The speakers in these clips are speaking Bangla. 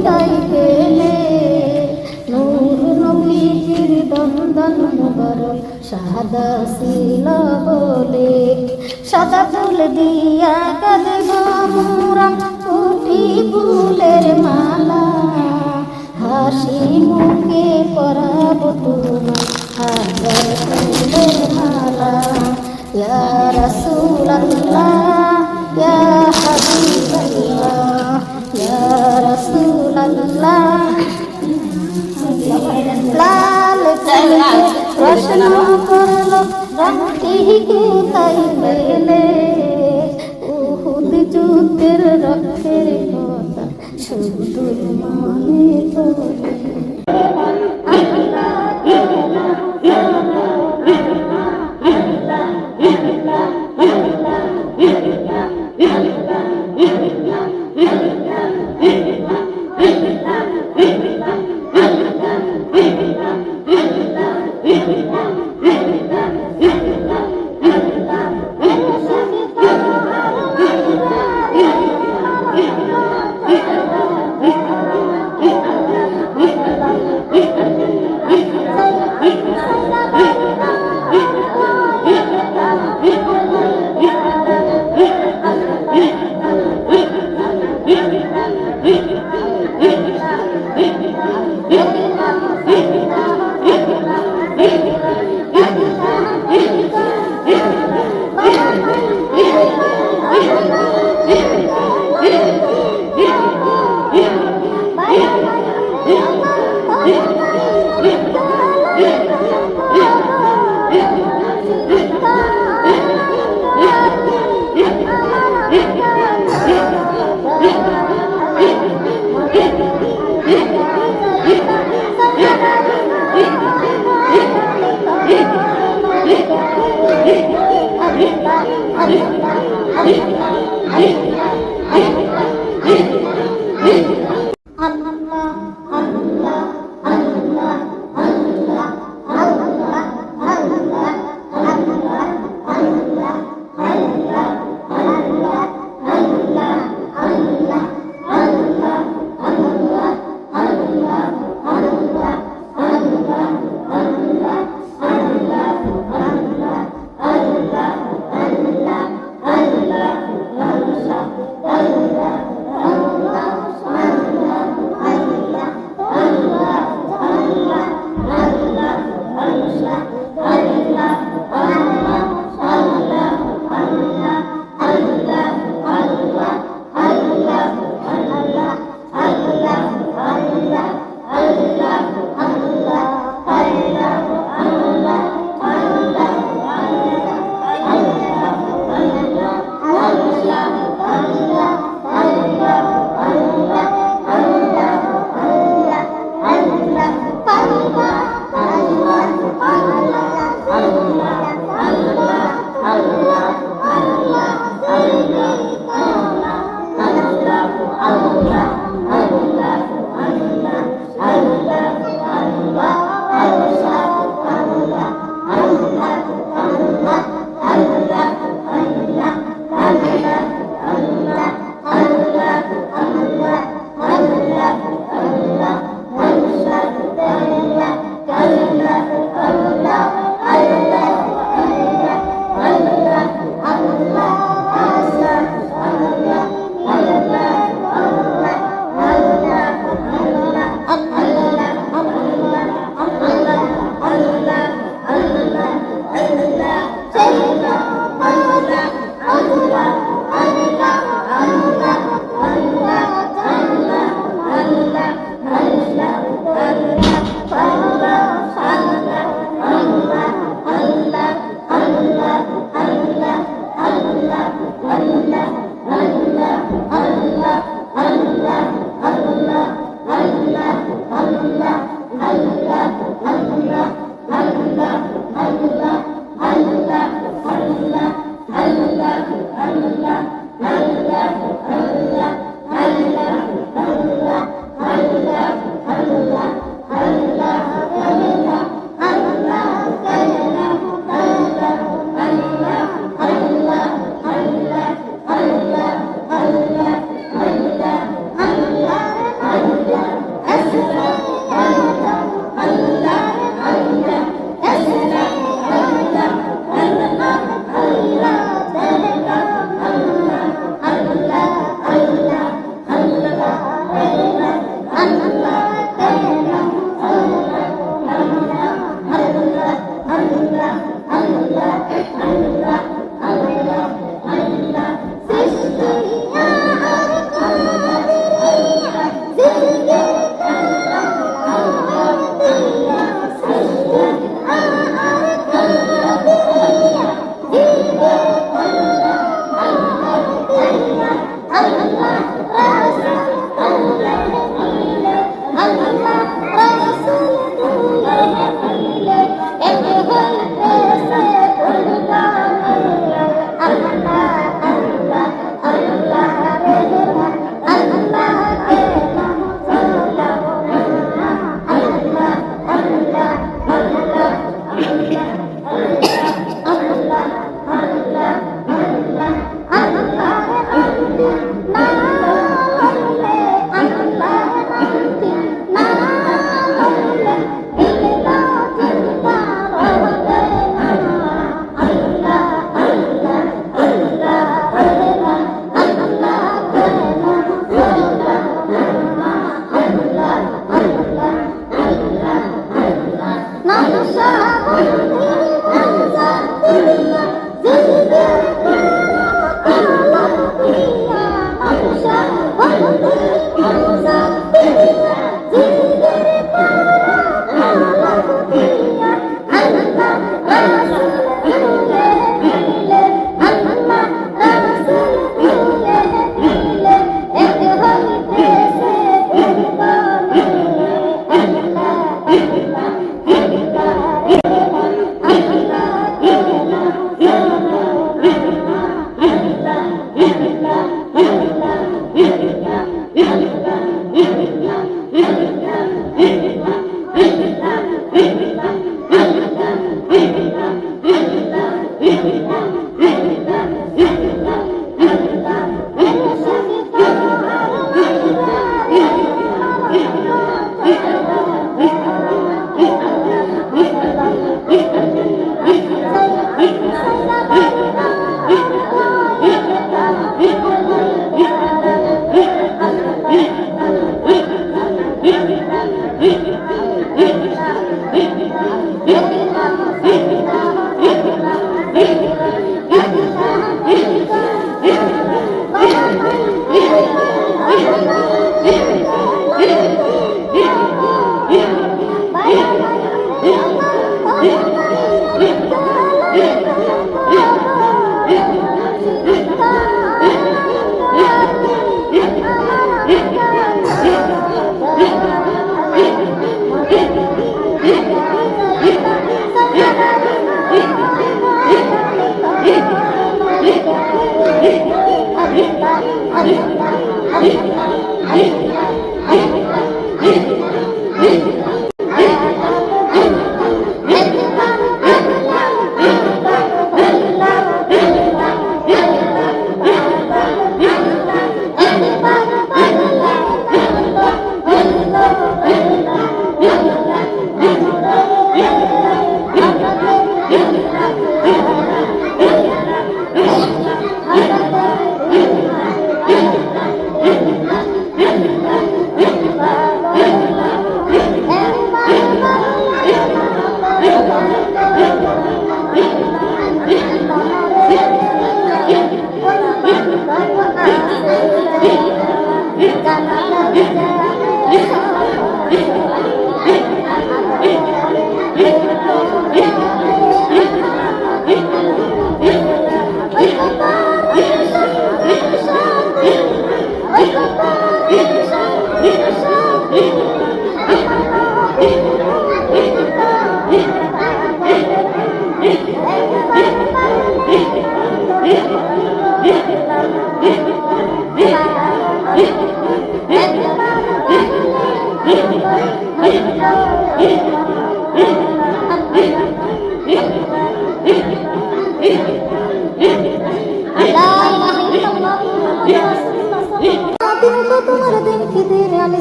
তাই পেলে নূর নবীজির দন্দন মুবারক সাদা ছিল বলে সাদা ফুল দিয়া কাঁদব মোরা কুটি ফুলের মালা হাসি মুখে পরাব তোমার হাজার ফুলের মালা ইয়া রাসূলুল্লাহ ইয়া হাবিবাল্লাহ ইয়া রাসূলুল্লাহ লাল ফুলকে প্রশ্ন করলো রঙটি কোথায় পেলে উহুদ যুদ্ধের রক্তের কথা শুধু মনে পড়ে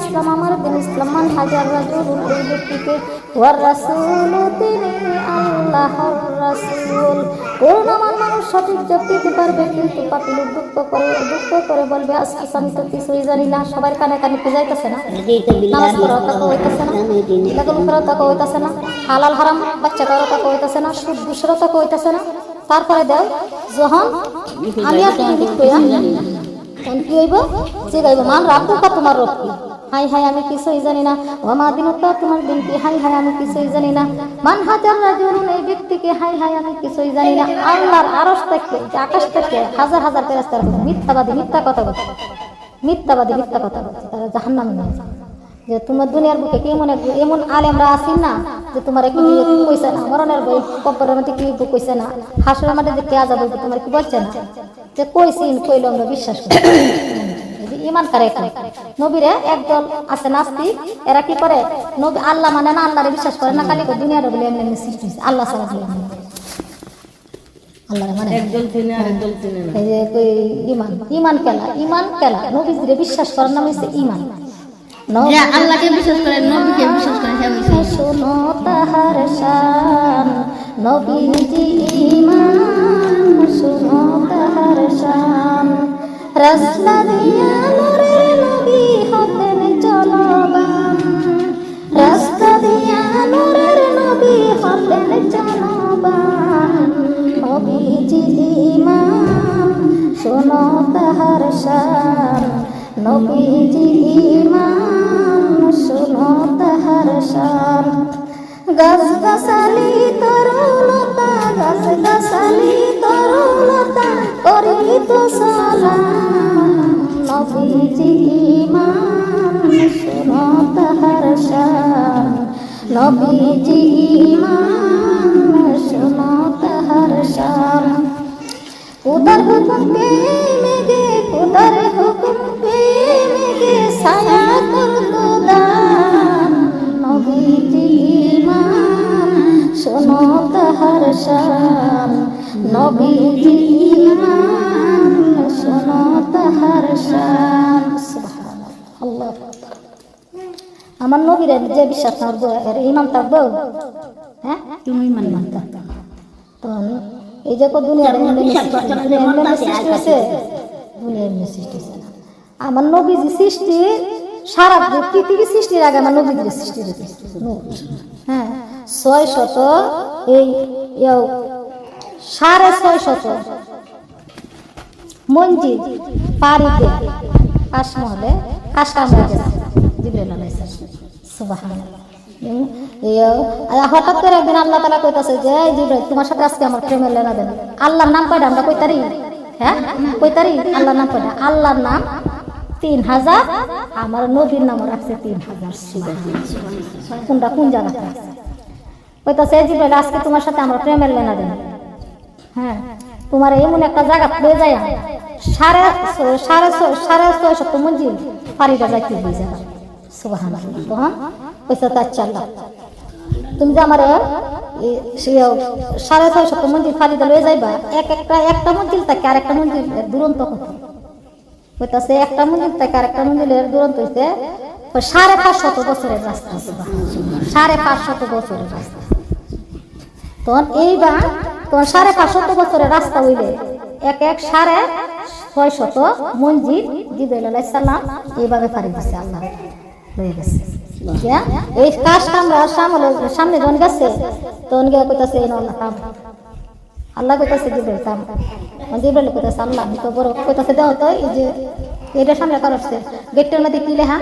ইসলাম আমার দিন ইসলাম মান হাজার রাজুল ওই ব্যক্তিকে ওয়ার রাসূল তিনি আল্লাহর রাসূল। করুণাময় মানুষ সঠিক জবাব দিতে পারবে, কিন্তু পাপী লোক দুঃখ করে বলবে আজকে আমি তো কিছুই জানি না। সবার কানে কানে কি যাইতেছে না, নামাজ পড়াও তাকে হইতেছে না, এলাকাগুলো করাও তাকে হইতেছে না, হালাল হারাম বাচ্চা করাও তাকে হইতেছে না, সুদ ঘুষেরও তাকে হইতেছে না। তারপরে দেও যখন আমি আর তুমি লিখবো তখন কি হইব, যে গাইব মান রাখুকা তোমার রব কি, হাই হাই আমি কিছুই জানি না। ওমা দিনুকা তোমার দিন কি, হাই হাই আমি কিছুই জানি না। মান হাজার রাজুলুন এই ব্যক্তিকে, হাই হাই আমি কিছুই জানি না। আল্লাহর আরশ থেকে, আকাশ থেকে হাজার হাজার ফেরেশতা মিথ্যাবাদী, মিথ্যা কথা বলে, মিথ্যাবাদী মিথ্যা কথা বলে, তারা জাহান্নামে নিয়ে যাবে। যে তোমার দুনিয়ার বুকে কি মনে এমন আলেমরা আছি না যে তোমার কি কইছে না, মরণের বই কবরের মধ্যে কি কইছে না, হাসরের মধ্যে যে কে আযাব হবে তোমার কি বলছে না, যে কইছিন কইলো আমরা বিশ্বাস করি। ইমান করে নবীরে একদল আছে নাস্তিক, এরা কি করে নবী আল্লাহ মানে না, আল্লাহরে বিশ্বাস করে না, খালি দুনিয়ার বলে এমনি এমনি সৃষ্টি হয়েছে, আল্লাহ ছাড়া আল্লাহ মানে একদল চিনে আর একদল চিনে না। এই যে ইমান ইমান কেলা নবীরে বিশ্বাস করার নাম হচ্ছে ইমান। যে আল্লাহকে বিশ্বাস করে নবীকে বিশ্বাস করে সে হইছে শোনো তাহার শান নবীজি ঈমান, শোনো তাহার শান রাস্তা দিয়া নূরের নবী হতেন চলবান, রাস্তা দিয়া নূরের নবী হতেন চলবান। নবীজি ঈমান, শোনো তাহার শান নবীজি ঈমান, শোনো তাহার শান। গাছ গাছালি তরুলতা, গাছ গাছালি তরুলতা করিত সালাম। নবীজি ঈমান, শোনো তাহার শান নবীজি ঈমান, শোনো তাহার শান। খুদার হুকুম পে মেঘে, খুদার হুকুম পে মেঘে শান নবীজি ঈমান শোনো তাহার শান সুবহানাল্লাহ আল্লাহু আকবার আমার নবীর যে বিশ্বাস থাকবো এর ঈমান থাকবো হ্যাঁ তুমি ঈমান মানতা তো এই যে দুনিয়ার সৃষ্টি আমার নবীজি সৃষ্টি সারা পৃথিবী সৃষ্টির আগে আমার নবীজির সৃষ্টি হ্যাঁ 600 এই 650 মঞ্জিল পারিতে কাশমহলে কাশকামরা গেছে জিবরাইল আলাইহিস সালাম সুবহানাল্লাহ হঠাৎ করে একদিন আল্লাহ তাআলা কইতাছে যে জিবরাইল তোমার সাথে আজকে আমার প্রেমের লেনা দেন আল্লাহর নাম কয়টা আমরা কইতারি হ্যাঁ কইতারি আল্লাহর নাম কয়টা আল্লাহর নাম 3000 আমার নবীর নাম রাখছে 3000 কোনটা কোন জায়গাতে আছে কইতাছে জিবরাইল আজকে তোমার সাথে আমার প্রেমের লেনা দেন হ্যাঁ তোমার এমন একটা জায়গা পেয়ে যায় 650 মঞ্জিল পারিটা যাইতে হয়ে যাবে সুবহানাল্লাহ তখন কইছে আচ্ছা আল্লাহ তুমি যে আমার 650 মঞ্জিল পারিটা লয়ে যাইবা একটা মঞ্জিল থেকে আরেকটা মঞ্জিল দুরন্ত কত কইতাছে একটা মঞ্জিল থেকে আরেকটা মঞ্জিলের দুরন্ত হইছে 550 বছরের রাস্তা 550 বছরের রাস্তা তখন এইবার তোমার 550 বছরের রাস্তা হইলে এক 650 মঞ্জিল জিবরাইল আলাইহিস সালাম এইভাবে পারি দিছে আল্লাহ লয়ে গেছে এই কাজটা আমরা সামনে যখন গেছে তখন গিয়ে কইতাছে আল্লাহ কইতাছে জিবরাইল কাম জিবরাইল কইতাছে আল্লাহ আমি তো বড় কইতাছে দাও তো এই যে এটা সামনে কারছে গেটের মধ্যে কি লেখা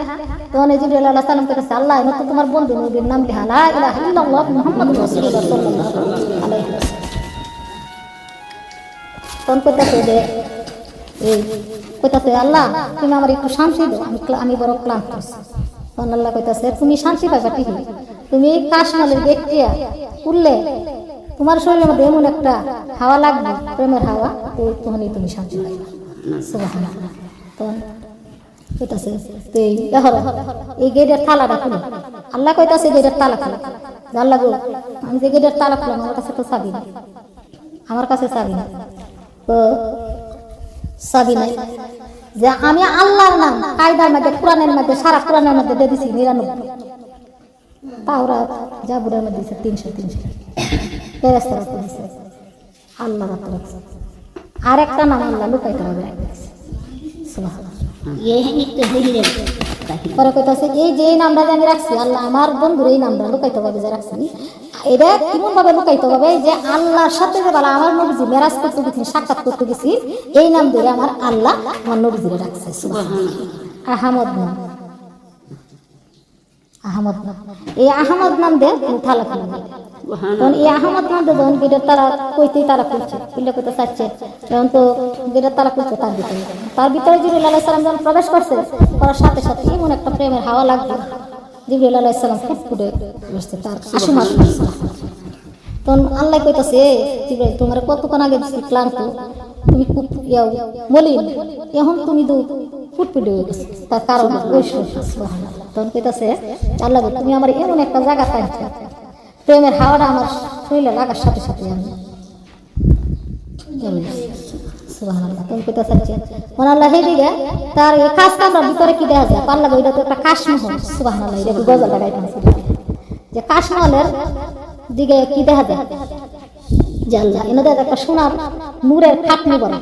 তখন জিবরাইল আলাইহিস সালাম কইতাছে আল্লাহ আমি তো তোমার বন্ধু নবীর নাম লেখা লা ইলাহা ইল্লাল্লাহ মুহাম্মাদুর রাসূলুল্লাহ সাল্লাল্লাহু আলাইহি ওয়াসাল্লাম তখন কইতাছে যে এই কইতাছে আল্লাহ তুমি আমার একটু শান্তি দাও আমি বড় ক্লান্ত আছি তখন আল্লাহ কইতাছে তুমি শান্তি পাইবা ঠিকই তুমি কাশমালের গেট দিয়া খুললে তোমার শরীরের মধ্যে এমন একটা হাওয়া লাগবে প্রেমের হাওয়া তো তখনই তুমি শান্তি পাইবা সুবহানাল্লাহ তখন কইতাছে তো এই গেটের তালাটা খুলো আল্লাহ কইতাছে গেটের তালা খুলো আল্লাহ গো আমি যে গেটের তালা খুললাম আমার কাছে তো চাবি নেই আমার কাছে চাবি নেই তো চাবি নাই যে আমি আল্লাহর নাম কায়দার মধ্যে কোরআনের মধ্যে সারা কোরআনের মধ্যে দিয়ে দিছি 99 তাওরাত জাবুরের মধ্যে দিছে 300 ফেরেশতারা দিছে আল্লাহ রাখছে আর একটা নাম আল্লাহ লুকাইতে হবে সুবহানাল্লাহ পরে কইতাছে এই যে নামটা আমি রাখছি আল্লাহ আমার বন্ধুর এই নামটা লুকাইতে হবে যে রাখছি এটা কেমন ভাবে লুকাইতে হবে যে আল্লাহর সাথে যে বলা আমার নবীজি মেরাজ করতে গেছি সাক্ষাৎ করতে গেছি এই নাম ধরে আমার আল্লাহ আমার নবীজিরে রাখছে সুবহানাল্লাহ আহমদ নাম এই আহমদ নাম দে থালা খুলে তখন এই আহমদ নাম দে যখন গেটের তারা কইতেই তারা খুলছে খুললে কইতে চাচ্ছে তখন তো গেটের তারা খুলছে তার ভিতরে জিবরাইল আলাইহিস সালাম যখন প্রবেশ করছে করার সাথে সাথে এমন একটা প্রেমের হাওয়া লাগবে জিবরাইল আলাইহিস সালাম ফুটফুটে বসছে তার আসমান তখন আল্লাহ কইতাছে জিবরাইল তোমার কতক্ষণ আগে দিছি ক্লান্ত তুমি খুব মলিন এখন তুমি তো ফুটফুটে হয়ে গেছে তার কারণ সুবহানাল্লাহ তখন কইতাছে আল্লাহ তুমি আমার এমন একটা জায়গা পাইছো প্রেমের হাওয়াটা আমার শরীরে লাগার সাথে সাথে আমি সুবহানাল্লাহ তখন কইতাছে মন আল্লাহ হেদিকে তার এই কাজ কামরার ভিতরে কি দেখা যায় আল্লাহ ওইটা তো একটা কাশমহল সুবহানাল্লাহ এটা গজল লাগাইতেছে যে কাশমহলের দিকে কি দেখা যায় যে আল্লাহ এনাদের একটা সোনার নূরের খাটনি বড়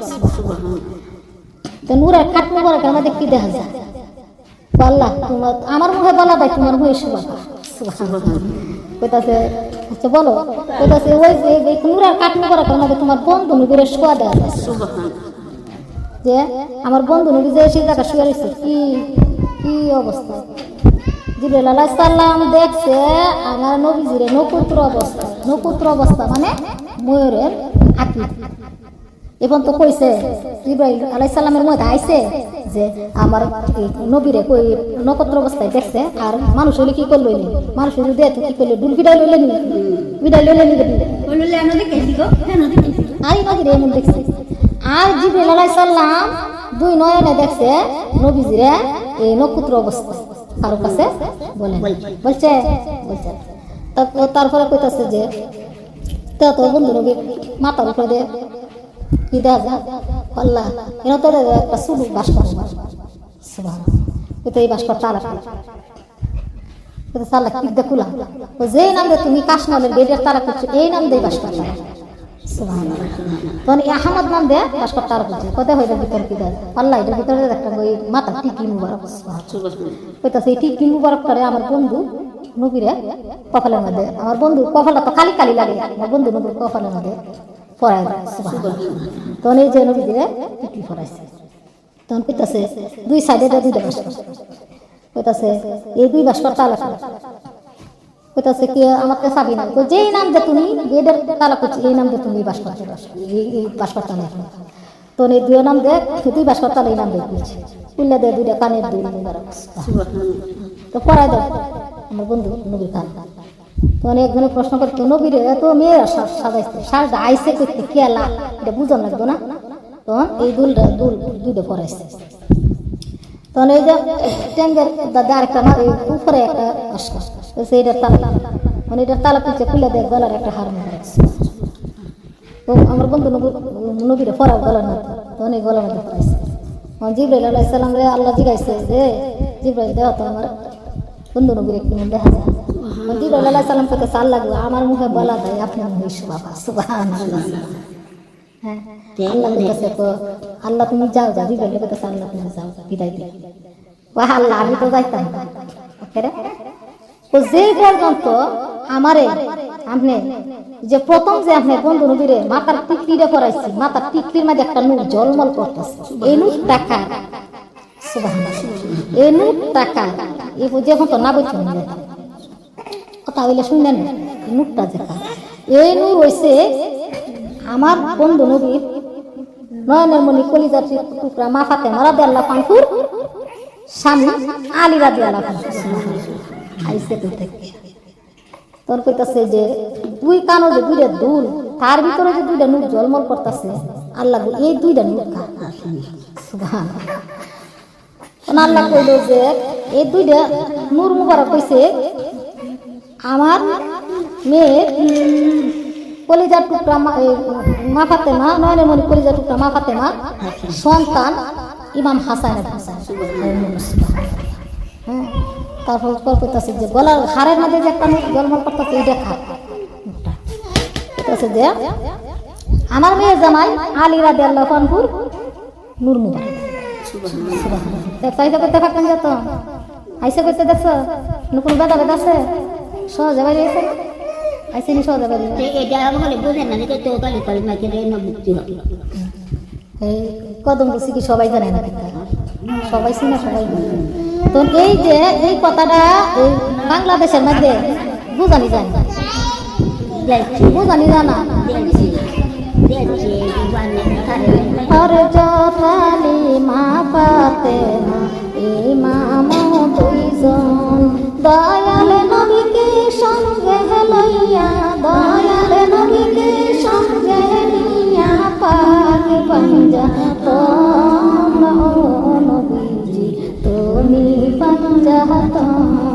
তো নূরের খাটনি বড় আমাদের কি দেখা যায় আল্লাহ তোমার আমার মুখে বলা দেয় তোমার মুখে সুবহানাল্লাহ কইতাছে আচ্ছা বলো কইতাছে ওই যে নূরের খাটনি বড় আমাদের তোমার বন্ধু নবীর শোয়া দেয় সুবহানাল্লাহ যে আমার বন্ধু নবী যে সেই জায়গা শুয়ে রয়েছে কি অবস্থা জিবরাইল আলাইহিস সালাম দেখছে আমার নবীজিরে নক্ষত্র অবস্থা মানে ময়ূরের আকৃতি এবং তো কইছে জিবরাইল আলাইহিস সালামের মধ্যে আইছে যে আমার নবীরে কই নক্ষত্র অবস্থায় দেখছে আর মানুষ হলে কি করলো মানুষ যদি দেখে কি করলো ডুল বিদায় লইলে নি আর নদীরে এমন দেখছে আর জিবরাইল আলাইহিস সালাম দুই নয়নে দেখছে নবীজিরে এই নক্ষত্র অবস্থা কারো কাছে বলছে তারপরে কইতাছে যে তো বন্ধু নবীর মাথার উপরে দিয়ে কি দেখা যায় আল্লাহ এর তো একটা সুদূর ভাস্কর এই ভাস্কর তালা তালা কি দেখুলা যে নাম দিয়ে তুমি কাশমালের বেডের তালা করছো এই নাম দিয়ে ভাস্কর তালা তখন আহমদ নাম দিয়ে ভাস্কর তালা করছে কোথায় হয়ে ভিতরে কি দেয় আল্লাহ এটার ভিতরে একটা ওই মাথা টিকি মুবারক কইতাছে এই টিকি মুবারক করে আমার বন্ধু নবীরে কপালের মধ্যে আমার বন্ধু কপালটা তো খালি খালি লাগে আমার বন্ধু নবীর কপালের মধ্যে পড়ায় তখন এই যে নবী দিয়ে টিকি পড়াইছে তখন কইতাছে দুই সাইডে দুইটা ভাস্কর কইতাছে এই দুই ভাস্কর তালা কইতাছে কি আমাকে চাবি না যেই নাম যে তুমি বেডের তালা করছি এই নাম যে তুমি ভাস্কর এই ভাস্কর তালা তো এই দুই নাম দে দুই ভাস্কর তালা এই নাম দিয়ে কুল্লা দিয়ে দুইটা কানের দুই তো পড়াই দাও আমার বন্ধু নবীর কান তখন একজনে প্রশ্ন করতো নবীরে এত মেয়ে সাজাইছে সাজা আইসে করতে কেলা এটা বুঝন লাগতো না তখন এই দুইটা পড়াইছে তখন এই যে ট্যাঙ্গের দাদা আরেকটা উপরে একটা এইটার তালা মানে এটার তালা পিছিয়ে খুলে দেয় গলার একটা হার মধ্যে তো আমার বন্ধু নবীরে পড়াও গলার মধ্যে তখন এই গলার মধ্যে পড়াইছে জিবরাইল আলাইহিস সালাম রে আল্লাহ জিজ্ঞাসা যে জিবরাইল দেওয়া তো আমার বন্ধু নবীর একটু দেখা যায় জিবরাইল আলাইহিস সালাম কইতে চাল লাগলো আমার মুখে বলা দেয় আপনি হইছো বাবা সুবহানাল্লাহ হ্যাঁ আল্লাহ কইতেছে তো আল্লাহ তুমি যাও জিবরাইল কইতেছে আল্লাহ তুমি যাও বিদায় দিই ওয়া আল্লাহ আমি তো যাইতাম ওকে তো যে পর্যন্ত আমারে আপনি যে প্রথম যে আপনি বন্ধু নবীরে মাথার টিকলিরে পরাইছি মাথার টিকলির মধ্যে একটা নূর ঝলমল করতেছে এই নূর টাকা সুবহানাল্লাহ এই নূর টাকা এই যখন তো না বলছেন কথা হইলে শুনলেন এই নূরটা দেখা এই নূর হইছে আমার বন্ধু নবীর নয়নের মণি কলিজার টুকরা মা ফাতেমা রাদিয়াল্লাহু আনহুর স্বামী আলী রাদিয়াল্লাহু আনহু আইসে কই থেকে তোর কইতাছে যে দুই কানো যে দুইটা দুল তার ভিতরে যে দুইটা নূর ঝলমল করতেছে আল্লাহ এই দুইটা নূর সুবহানাল্লাহ আল্লাহ কইল যে এই দুইটা নূর মুবারক কইছে আমার মেয়ের কলিজার টুকরা মা ফাতেমা নয়নের মণি কলিজার টুকরা মা ফাতেমা সন্তান ইমাম হাসান হ্যাঁ তারপর করতেছে যে গলার হাড়ের মধ্যে যে একটা জলমল করতেছে এইটা খাচ্ছে যে আমার মেয়ের জামাই আলী রাদিয়াল্লাহু আনহুর নূর মুবারক করতে থাকতেন যেত আইসে করতে দেখছো নতুন বেদা বেদা আছে সহজে বাড়ি আছে আইসে নি সহজে বাড়ি কদম বলছি কি সবাই জানে না সবাই চিনা সবাই তো এই যে এই কথাটা এই বাংলাদেশের মধ্যে বুঝানি যায় না বুঝানি জানা মা ফাতেমা ইমাম দুইজন দয়াল নবীকে সঙ্গে লইয়া দয়াল নবীকে সঙ্গে নিয়া পাক পাঞ্জাতন ও নবীজি তুমি পাঞ্জাতন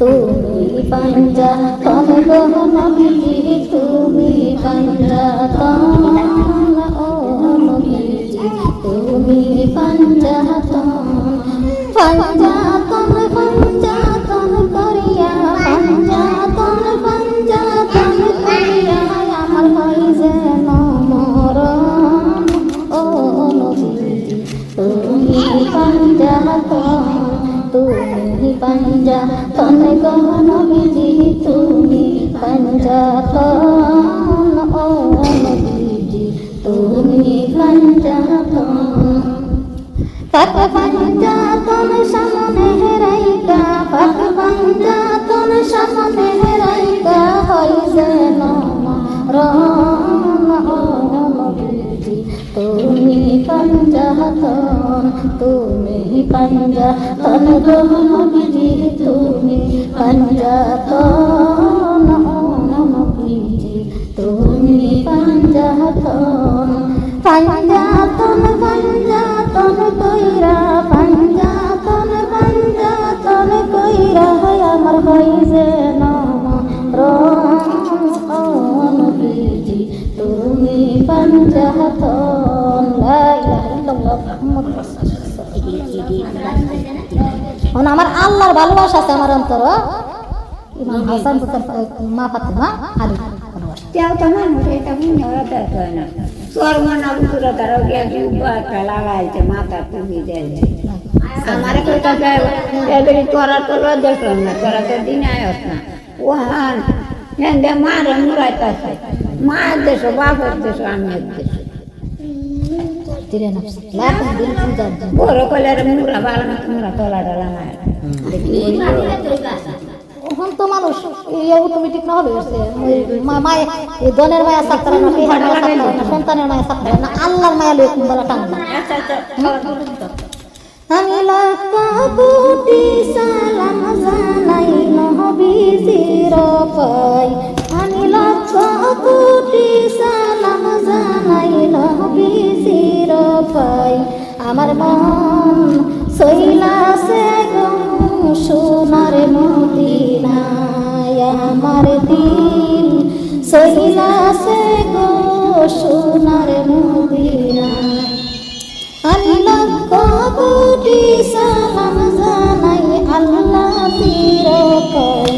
তুমি পাঞ্জাতন গো নবীজি তুমি পাঞ্জাতন ও নবীজি তুমি পাঞ্জাতন পাঞ্জাতন পাঞ্জাতন করিয়া পাঞ্জাতন পাঞ্জাতন করিয়া আমার হই যেন মরণ ও নবীজি তুমি পাঞ্জাতন তুমি পাঞ্জাতন গো নবীজি তুমি পাঞ্জাতন ও নবীজি তুমি পাঞ্জাতন পাক পাঞ্জাতন সামনে রাইকা পাক পাঞ্জাতন সামনে রাইকা হই যেন মরণ ও নবীজি তুমি পাঞ্জাতন তুমি পাঞ্জাতন গো নবীজি তুমি পাঞ্জাতন ও নবীজি তুমি পাঞ্জাতন পাঞ্জাতন পাঞ্জাতন কইরা পাঞ্জাতন পাঞ্জাতন কইরা আমার হই যেন মরণ ও আমার আল্লাহর ভালোবাসা আছে আমার অন্তর ইমাম হাসান মা ফাতেমা আলী ভালোবাসা তেও তো মানুষ এটা মনে ওরা দেখে না তোর মনে পুরো তারা গিয়ে জুব্বা একটা লাগাইছে মাথা টুপি দিয়েছে আমার কথা এবারে তোরা তো দেখলাম না তোরা তো দিন আয়স না ওহান হেন্দে মারে মুরাইতেছে মায়ের দেশ বাপের দেশ আমের দেশ বড় কলের মুরা ভালো না মুরা তলা টলা না এখন তো মানুষ অটোমেটিক না হলে মায়ের দনের মায়া সাক্তারা না সন্তানের মায়া সাক্তারা না আল্লাহর মায়া লোক বলা টানবে আমি লাখ কোটি সালাম জানাই নবীজির পাই আমি লাখ কোটি সালাম জানাই নবীজির পাই আমার মন সইলাছে গো সোনার মদিনায় আমার দিল সইলাছে গো সোনার মদিনায় আমি লক্ষ কোটি সালাম জানাই আল্লাহ জিরকাই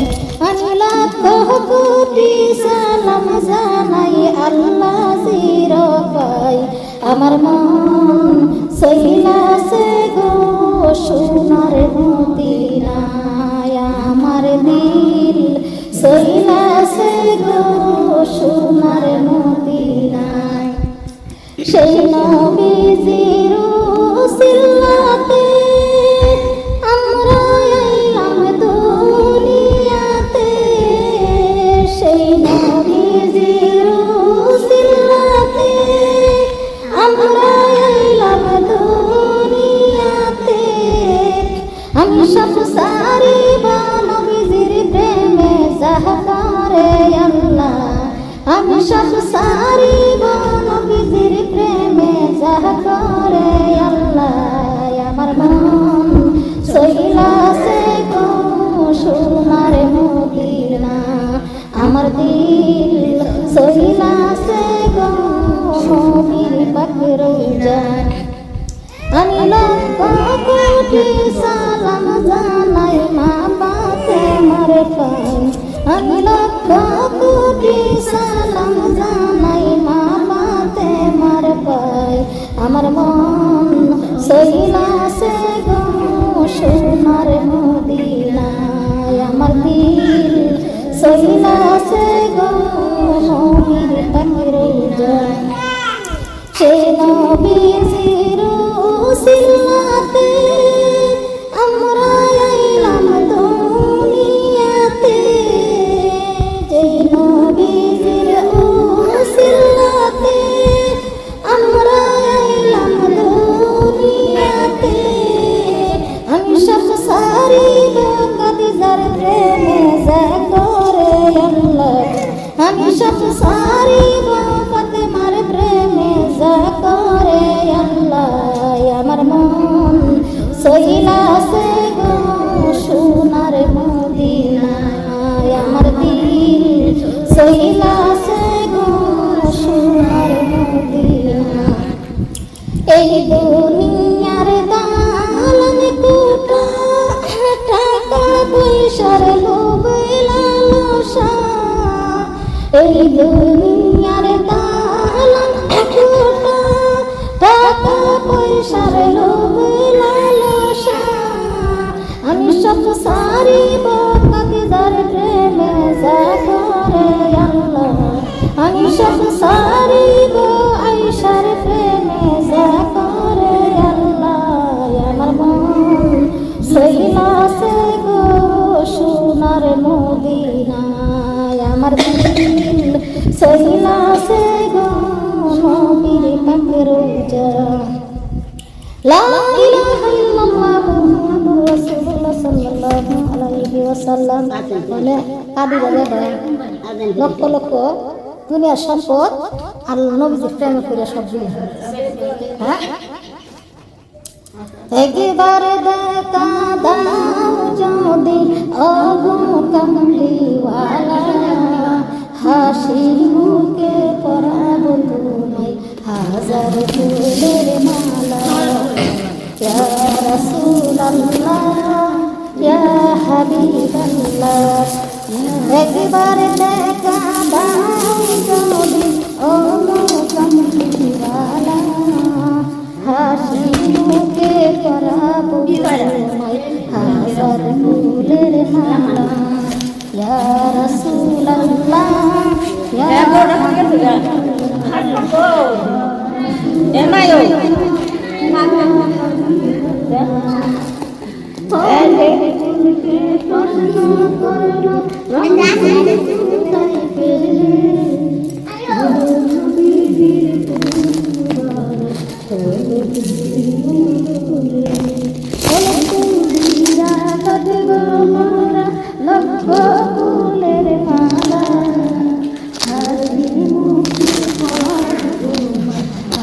আমি লক্ষ কোটি সালাম জানাই আল্লাহ জিরকাই আমার মন সইলাছে গো সোনার মদিনায় আমার দিল সইলাছে গো সোনার মদিনায় সেই নবীজির উসিলাতে আমরা এলাম দুনিয়াতে সেই নবীজির উসিলাতে আমরা এলাম দুনিয়াতে আমি সব সারিব নবীজির প্রেমে যাহারে আল্লাহ আমি সব সারিব নবীজির প্রেমে যাহারে আল্লাহ আমার মন সইলাছে গো সোনার মদিনা আমার দিল সইলাছে গো নবীর পাকের রওজায় আমি লক্ষ কোটি সালাম জানাই মা ফাতেমার পাই আমি লক্ষ কোটি সালাম জানাই মা ফাতেমার পাই আমার মন সইলাছে গো সোনার মদিনায় আমার দিল সইলাছে গো নবীর পাকের রওজায় সেই নবীজির উসিলাতে আমরা আইলাম দুনিয়াতে যেই নবীজির উসিলাতে আমরা আইলাম দুনিয়াতে আমি সব সারিব খাদিজার প্রেমে যাকরে আল্লাহ আমি সব সারিব ফাতেমার প্রেমে যাকরে আল্লাহ আমার মন সইলাছে গো সোনার মদিনায় আমার দিল সইলাছে গো সোনার মদিনা এই দুনিয়ার দালান কোঠা টাকা পয়সার লোভ লালসা এই দুনিয়ার দালান কোঠা টাকা পয়সার লোভ লালসা আমি সব সারিব খাদিজার প্রেমে যাকরে আল্লাহ আমি সব সারিব আয়েশার প্রেমে যাকরে আল্লাহ আমার মন সইলাছে গো সোনার মদিনায় আমার দিল সইলাছে গো নবীর পাকের রওজায় লা ইলাহা ইল্লাল্লাহ মুহাম্মাদুর রাসূলুল্লাহ সাল্লাল্লাহু আলাইহি ওয়াসাল্লাম বলে কাদিরা দেয় লক্ষ লক্ষ দুনিয়ার সম্পদ আর নবীজির প্রেমে করে সব দিয়ে হ্যাঁ একবার দেখা দাও যদি ওগো কামলিওয়ালা হাসি মুখে পরাবো তোমায় হাজার ফুলের মালা ইয়া রাসূলুল্লাহ একবারে দেখা দাও যদি ও কামড়িওয়ালা হাসি মুখে করাবো তোমায় হাজার ফুলের মালা ইয়া রাসূলুল্লাহ ইয়া ফুলের মালা হাসি মুখে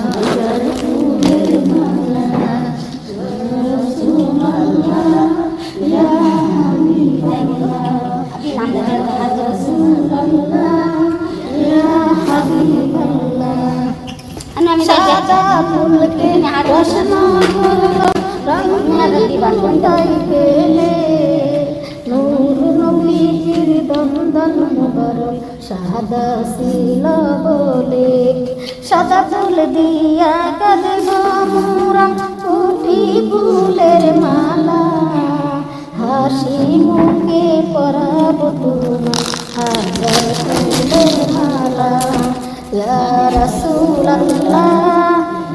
হাজার ফুলের মালা সাদা ফুলকে রসনা রঙাই পেলে নূর নবীর বন্দন মুবারক সাদা ছিল বলে সাদা ফুল দিয়া কাঁদব মোরা ফুটি ফুলের মালা হাসি মুখে পরাবো তোমায় হাজার ফুলের মালা ইয়া রাসূলুল্লাহ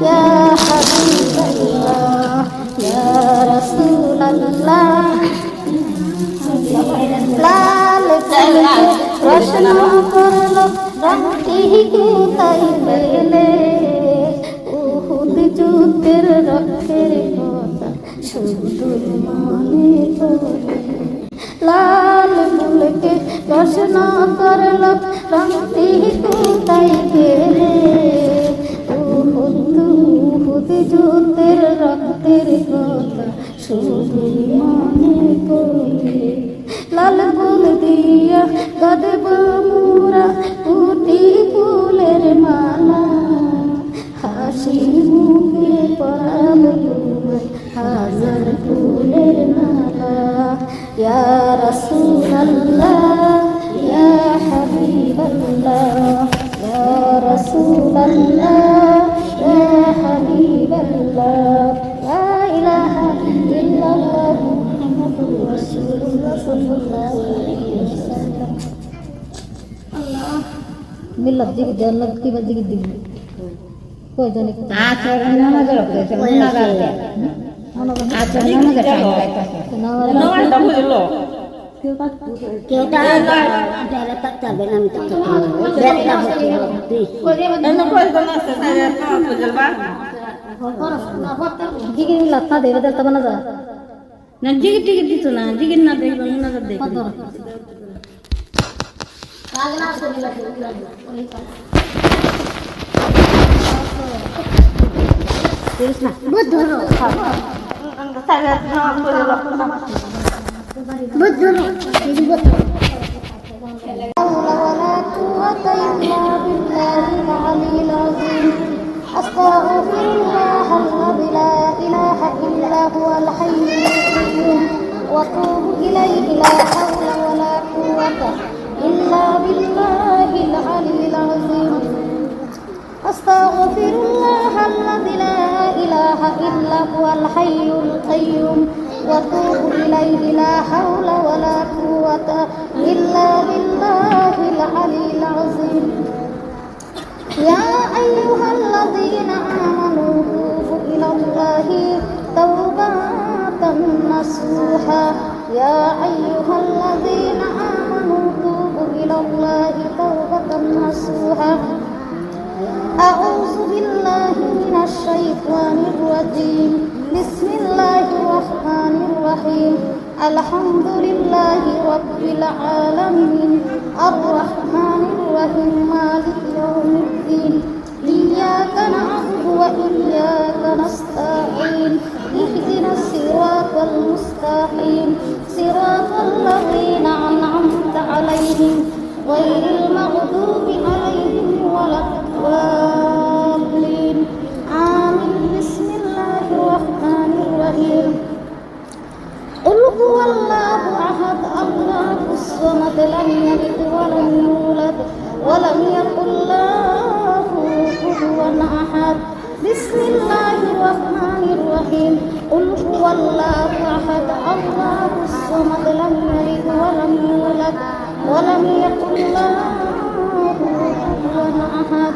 ইয়া হাবিবাল্লাহ ইয়া রাসূলুল্লাহ লাল ফুলকে প্রশ্ন করলো রঙটি কোথায় পেলে উহুদ যুদ্ধের রক্তের কথা শুধু মনে পড়ে লাল ফুলকে প্রশ্ন করলো রঙটি কোথায় পেলে উহুদ যুদ্ধের রক্তের কথা শুধু মনে পড়ে লাল ফুল দিয়া গাদব মোরা ফুটি ফুলের মালা হাসি মুখে পরাবো তোমায় হাজার ফুলের মালা ইয়া রাসূলুল্লাহ ইয়া হাবিবাল্লাহ ইয়া রাসূলুল্লাহ ইয়া হাবিবাল্লাহ লা ইলাহা ইল্লাল্লাহ মুহাম্মাদুর রাসূলুল্লাহ সাল্লাল্লাহু আলাইহি ওয়াসাল্লাম আল্লাহ মিল্লাত দিকে জান্নাত কি বাজিকে দিবে কই জানি আচরণ নামাজ রক্ষে না গালে আচরণ নামাজ নামাজটা বুঝলো কেউ যারা তাকতে হবে না আমি তাকতে জিগির মিল্লাত না দেবে দেলতা বানা যা না জিগির টিকিট দিত না জিগির না দেখবে না দেখবে أستغفر الله الذي لا إله إلا هو الحي القيوم وأتوب إليه لا حول ولا قوة إلا بالله العلي العظيم أستغفر الله الذي لا إله إلا هو الحي القيوم وأتوب إليه لا حول ولا قوة إلا بالله العلي العظيم يا أيها الذين آمنوا توبوا إلى الله توبة نصوحا يا أيها الذين آمنوا توبوا إلى الله توبة نصوحا أعوذ بالله من الشيطان الرجيم بسم الله الرحمن الرحيم الحمد لله رب العالمين الرحمن الرحيم مالك يوم الدين إياك نعبد وإياك نستعين اهدنا الصراط المستقيم صراط الذين أنعمت عليهم غير المغضوب عليهم ولا الضالين آمين بسم الله الرحمن الرحيم قل هو الله أحد أحد الله الصمد لم يلد ولم يولد ولم يكن له كفوا أحد بسم الله الرحمن الرحيم قل هو الله أحد الله الصمد لم يلد ولم يولد ولم يكن له كفوا أحد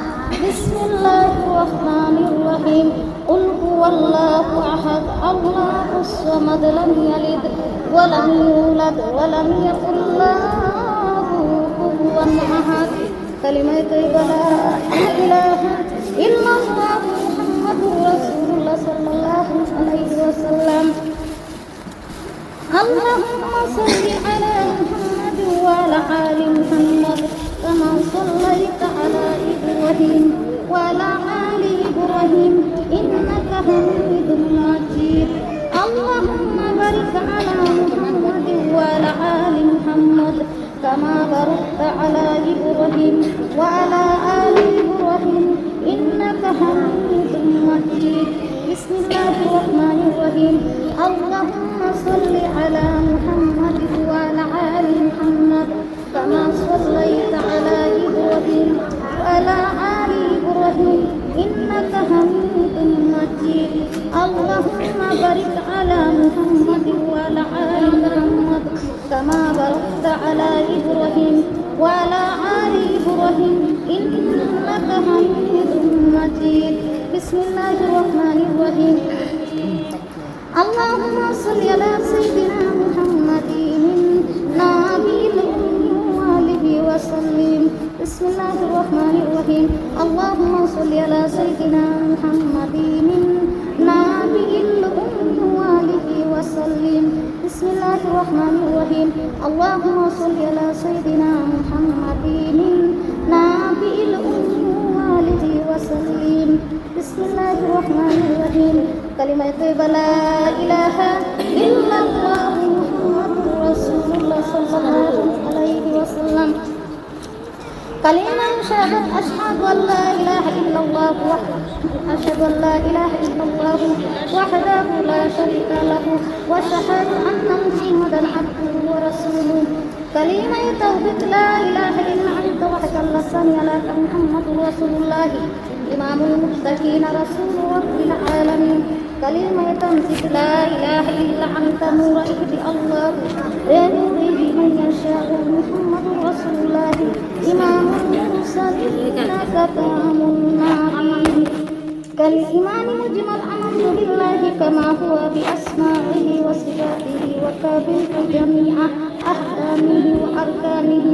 بسم الله الرحمن الرحيم قل هو الله أحد الله الصمد لم يلد ولم يولد ولم يكن له كفوا أحد كلمة طيبة لا إله إلا الله محمد رسول الله صلى الله عليه وسلم اللهم صل على محمد وعلى آل محمد كما صليت على إبراهيم وعلى آل إبراهيم إنك حميد مجيد اللهم بارك على محمد وعلى آل محمد كما باركت على إبراهيم وعلى آل إبراهيم إنك حميد مجيد بسم الله الرحمن الرحيم اللهم صل على محمد وعلى آل محمد كما صليت على إبراهيم وعلى آل إبراهيم إنك حميد مجيد اللهم بارك على محمد وعلى آل محمد كما باركت على إبراهيم وعلى آل إبراهيم إنك حميد مجيد بسم الله الرحمن الرحيم اللهم صل على سيدنا محمد النبي الأمي وآله وسلم بسم الله الرحمن الرحيم اللهم صل على سيدنا محمد النبي الأمي وآله وسلم بسم الله الرحمن الرحيم اللهم صل على سيدنا محمد النبي الأمي وآله وسلم بسم الله الرحمن الرحيم كلمة طيبة لا إله إلا الله محمد رسول الله صلى الله عليه وسلم كلمة شهادة أشهد أن لا إله إلا الله أشهد أن لا إله إلا الله وحده لا شريك له وأشهد أن محمدا عبده ورسوله كلمة توحيد لا إله إلا أنت وحدك لا ثاني لك محمد رسول الله إمام المتقين رسول رب العالمين كلمة تنزيل لا إله إلا أنت نور إهدي الله لنوره من يشاء محمد رسول الله إمام المرسلين كتام النبي كالإيمان مجمل آمنت بالله كما هو بأسمائه وصفاته وكابلت جميع أحكامه وأركانه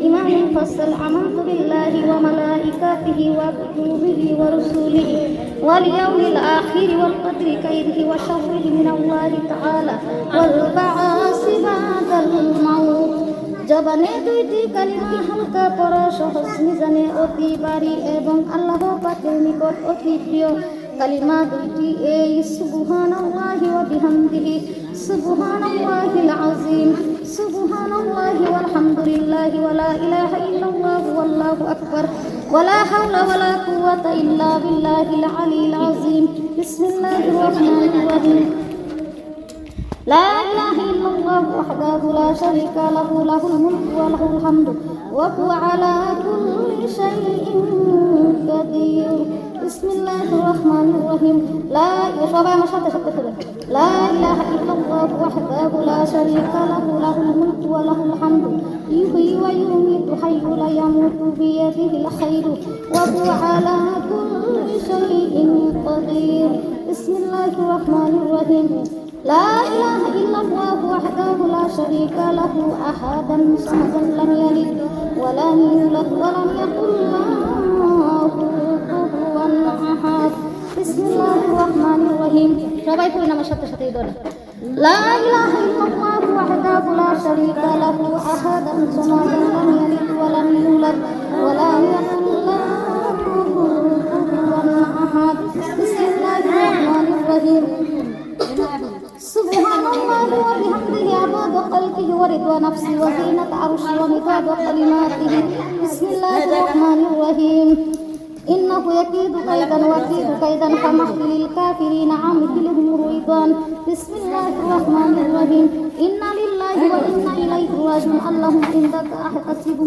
إيمان فصل آمنت بالله وملائكته وكتبه ورسله واليوم الآخر والقدر خيره وشره من الله تعالى والبعث بعد الموت জবানে দুইটি কালিমা হালকা পড়া সহজ মিজানে অতি বাড়ি এবং আল্লাহ পাকের নিকট অতি প্রিয় কালিমা দুইটি এই সুবহানাল্লাহি ওয়া বিহামদিহি সুবহানাল্লাহিল আযীম সুবহানাল্লাহি ওয়ালহামদুলিল্লাহি ওয়া লা ইলাহা ইল্লাল্লাহু ওয়াল্লাহু আকবার ওয়া লা হাওলা ওয়া লা কুওয়াতা ইল্লা বিল্লাহিল আলিয়্যিল আযীম বিসমিল্লাহির রাহমানির রাহিম لا إله إلا الله وحده لا شريك له له الملك وله الحمد وهو على كل شيء قدير بسم الله الرحمن الرحيم لا إله إلا الله وحده لا شريك له له الملك وله الحمد يحيي ويميت حي لا يموت بيده الخير وهو على كل شيء قدير بسم الله الرحمن الرحيم لا إله إلا الله وحده لا شريك له أحدا صمدا لم يلد ولم يولد ولم يكن له كفوا أحد بسم الله الرحمن الرحيم সবাই পড়ুন আমার সাথে সাথে এই দোয়া لا إله إلا الله وحده لا شريك له أحدا صمدا لم يلد ولم يولد ولم يكن له كفوا أحد بسم الله الرحمن الرحيم سبحان الله وبحمده عدد خلقه ورضا نفسه وزينة عرشه ومداد كلماته بسم الله الرحمن الرحيم إنه يكيد كيدا وأكيد كيدا فمهل للكافرين عاملهم رويضان بسم الله الرحمن الرحيم إنا لله وإنا إليه راجعون اللهم عندك أحتسب